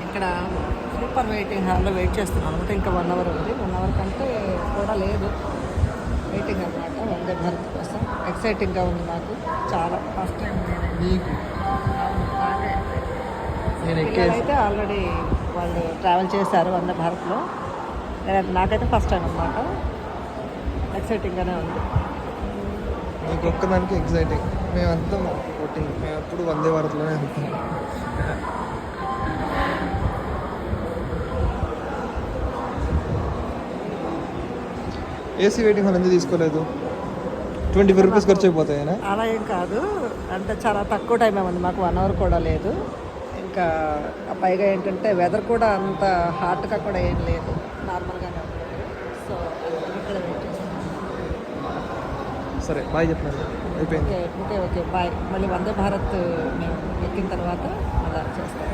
ఇక్కడ super waiting హాల్లో wait చేస్తున్నాను అనమాట. ఇంకా 1 అవర్ ఉంది. 1 అవర్ కంటే కూడా లేదు వెయిటింగ్ అనమాట వందే భారత్ కోసం. ఎక్సైటింగ్గా ఉంది నాకు చాలా. ఫస్ట్ టైం నీకు నేను అయితే ఆల్రెడీ వాళ్ళు ట్రావెల్ చేశారు వందే భారత్లో. నాకైతే ఫస్ట్ టైం అనమాట. ఎక్సైటింగ్గానే ఉంది. నీకు ఒక్కదానికి ఎగ్జైటింగ్. మేమంతా ఓటింగ్, మేము ఎప్పుడు వందే భారత్లోనే వెళ్తాం. ఏసీ వెయిటింగ్ హాల్ ఎందుకు తీసుకోలేదు? 25 రూపీస్ ఖర్చు అయిపోతాయనా? అలా ఏం కాదు, అంటే చాలా తక్కువ టైం ఉంది మాకు. 1 అవర్ కూడా లేదు. ఇంకా పైగా ఏంటంటే వెదర్ కూడా అంత హాట్గా కూడా ఏం లేదు, నార్మల్గానే ఉంది. సో ఇక్కడ వెయిట్ చేస్తాను. సరే బాయ్ చెప్పినాను, అయిపోయింది. Okay bye. మళ్ళీ వందే భారత్ మేము ఎక్కిన తర్వాత అలా చేస్తాం.